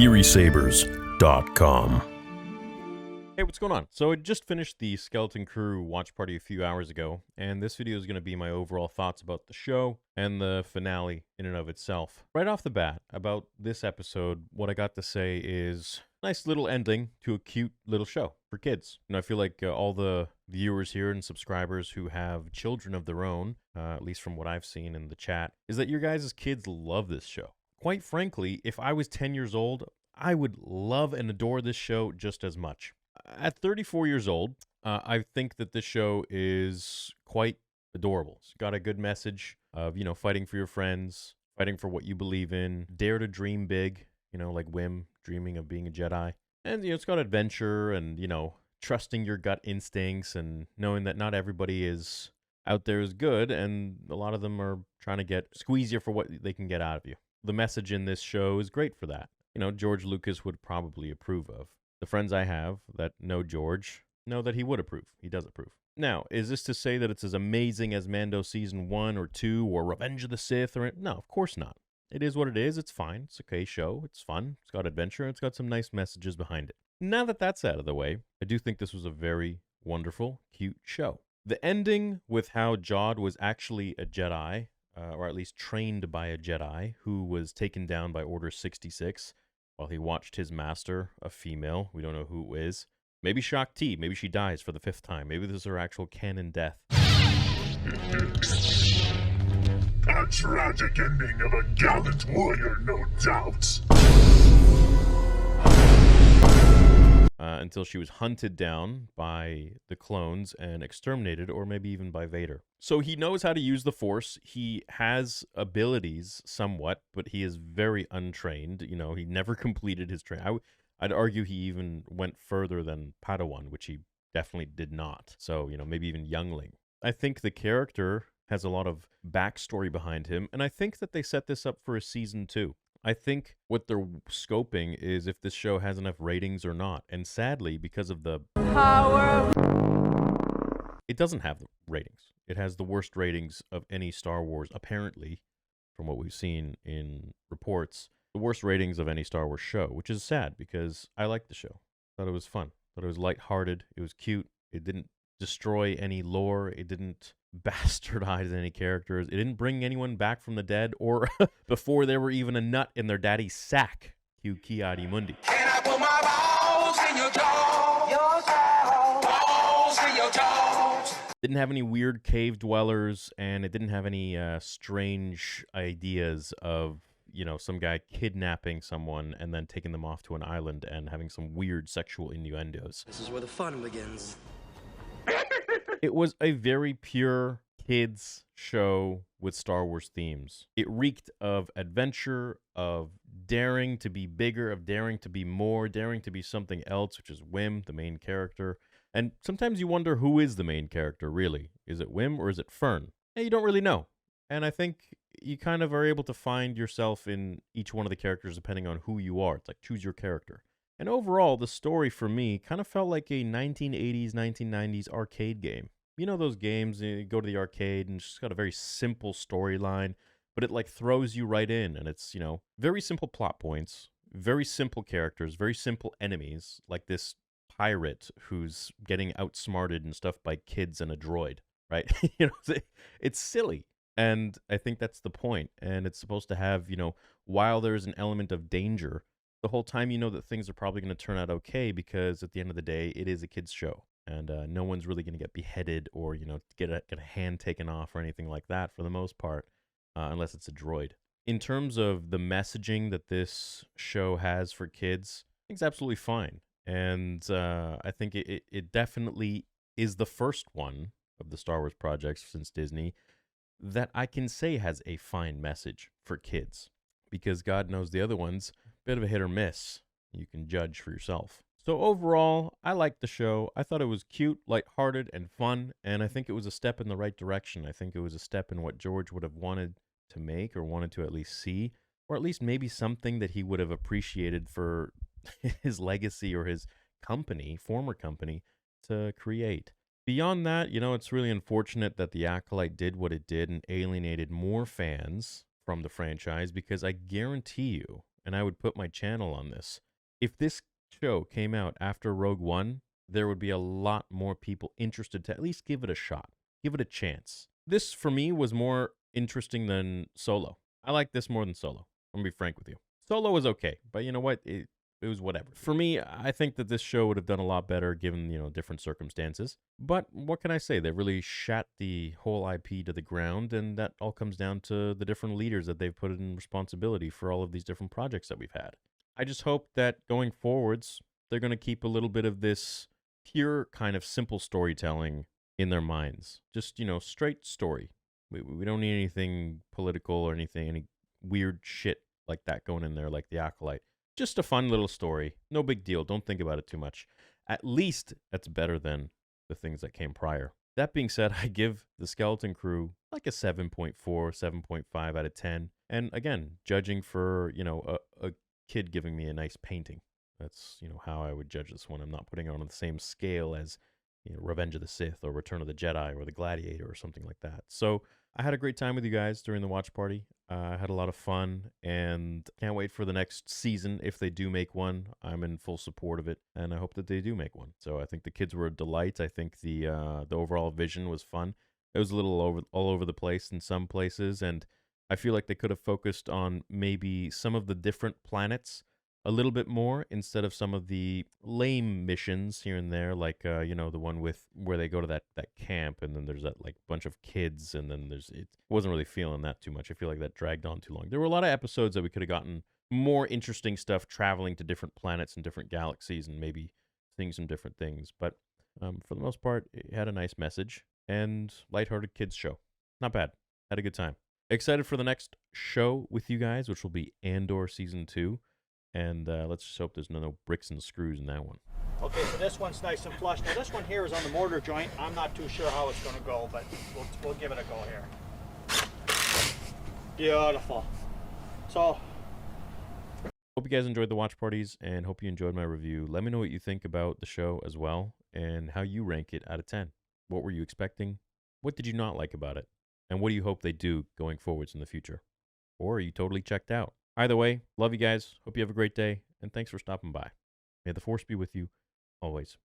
theorysabers.com. Hey, what's going on? So I just finished the Skeleton Crew watch party a few hours ago, and this video is going to be my overall thoughts about the show and the finale in and of itself. Right off the bat, about this episode, what I got to say is nice little ending to a cute little show for kids. And I feel like all the viewers here and subscribers who have children of their own, at least from what I've seen in the chat, is that your guys' kids love this show. Quite frankly, if I was 10 years old, I would love and adore this show just as much. At 34 years old, I think that this show is quite adorable. It's got a good message of, fighting for your friends, fighting for what you believe in, dare to dream big, like Wim dreaming of being a Jedi. And, it's got adventure and, trusting your gut instincts and knowing that not everybody is out there is good, and a lot of them are trying to squeeze you for what they can get out of you. The message in this show is great for that. George Lucas would probably approve of. The friends I have that know George know that he would approve. He does approve. Now, is this to say that it's as amazing as Mando Season 1 or 2 or Revenge of the Sith? No, of course not. It is what it is. It's fine. It's okay show. It's fun. It's got adventure. And it's got some nice messages behind it. Now that that's out of the way, I do think this was a very wonderful, cute show. The ending with how Jod was actually a Jedi, or at least trained by a Jedi, who was taken down by Order 66, while he watched his master, a female, we don't know who it is. Maybe Shakti, maybe she dies for the 5th time. Maybe this is her actual canon death. A tragic ending of a gallant warrior, no doubt. Until she was hunted down by the clones and exterminated, or maybe even by Vader. So he knows how to use the Force. He has abilities somewhat, but he is very untrained. He never completed his training. I'd argue he even went further than Padawan, which he definitely did not. So, maybe even youngling. I think the character has a lot of backstory behind him, and I think that they set this up for a season 2. I think what they're scoping is if this show has enough ratings or not. And sadly, because of the power, it doesn't have the ratings. It has the worst ratings of any Star Wars, apparently, from what we've seen in reports, the worst ratings of any Star Wars show, which is sad because I liked the show. Thought it was fun. Thought it was lighthearted. It was cute. It didn't destroy any lore. It didn't bastardize any characters. It didn't bring anyone back from the dead or before there were even a nut in their daddy's sack. Cue Ki-Adi Mundi. Can I put my balls in your jaw? Your jaw. Balls in your jaws. Didn't have any weird cave dwellers, and it didn't have any strange ideas of, some guy kidnapping someone and then taking them off to an island and having some weird sexual innuendos. This is where the fun begins. It was a very pure kids show with Star Wars themes. It reeked of adventure, of daring to be bigger, of daring to be more, daring to be something else, which is Wim, the main character. And sometimes you wonder who is the main character, really. Is it Wim or is it Fern? And you don't really know. And I think you kind of are able to find yourself in each one of the characters depending on who you are. It's like choose your character. And overall, the story for me kind of felt like a 1980s, 1990s arcade game. Those games, you go to the arcade and it's just got a very simple storyline, but it throws you right in. And it's, very simple plot points, very simple characters, very simple enemies, like this pirate who's getting outsmarted and stuff by kids and a droid, right? It's silly. And I think that's the point. And it's supposed to have, while there's an element of danger, the whole time that things are probably going to turn out okay, because at the end of the day, it is a kid's show. And no one's really going to get beheaded or, get a hand taken off or anything like that for the most part, unless it's a droid. In terms of the messaging that this show has for kids, I think it's absolutely fine. And I think it definitely is the first one of the Star Wars projects since Disney that I can say has a fine message for kids. Because God knows the other ones, bit of a hit or miss. You can judge for yourself. So overall, I liked the show. I thought it was cute, lighthearted, and fun, and I think it was a step in the right direction. I think it was a step in what George would have wanted to make, or wanted to at least see, or at least maybe something that he would have appreciated for his legacy or his company, former company, to create. Beyond that, it's really unfortunate that the Acolyte did what it did and alienated more fans from the franchise, because I guarantee you, and I would put my channel on this. If this show came out after Rogue One, there would be a lot more people interested to at least give it a shot, give it a chance. This, for me, was more interesting than Solo. I like this more than Solo. I'm going to be frank with you. Solo was okay, but you know what? It was whatever. For me, I think that this show would have done a lot better given, different circumstances. But what can I say? They really shat the whole IP to the ground, and that all comes down to the different leaders that they've put in responsibility for all of these different projects that we've had. I just hope that going forwards, they're going to keep a little bit of this pure kind of simple storytelling in their minds. Just, straight story. We don't need anything political or any weird shit like that going in there, like the Acolyte. Just a fun little story. No big deal. Don't think about it too much. At least that's better than the things that came prior. That being said, I give the Skeleton Crew like a 7.4, 7.5 out of 10. And again, judging for, a kid giving me a nice painting. That's, how I would judge this one. I'm not putting it on the same scale as, Revenge of the Sith or Return of the Jedi or The Gladiator or something like that. So I had a great time with you guys during the watch party. I had a lot of fun and can't wait for the next season. If they do make one, I'm in full support of it, and I hope that they do make one. So I think the kids were a delight. I think the overall vision was fun. It was a little all over the place in some places, and I feel like they could have focused on maybe some of the different planets a little bit more instead of some of the lame missions here and there, like the one with where they go to that camp and then there's that like bunch of kids and then it wasn't really feeling that too much. I feel like that dragged on too long. There were a lot of episodes that we could have gotten more interesting stuff, traveling to different planets and different galaxies and maybe seeing some different things. But for the most part, it had a nice message and lighthearted kids show. Not bad. Had a good time. Excited for the next show with you guys, which will be Andor Season 2. And let's just hope there's no bricks and screws in that one. Okay, so this one's nice and flush. Now this one here is on the mortar joint. I'm not too sure how it's going to go, but we'll give it a go here. Beautiful. So, hope you guys enjoyed the watch parties and hope you enjoyed my review. Let me know what you think about the show as well and how you rank it out of 10. What were you expecting? What did you not like about it? And what do you hope they do going forwards in the future? Or are you totally checked out? Either way, love you guys. Hope you have a great day, and thanks for stopping by. May the Force be with you always.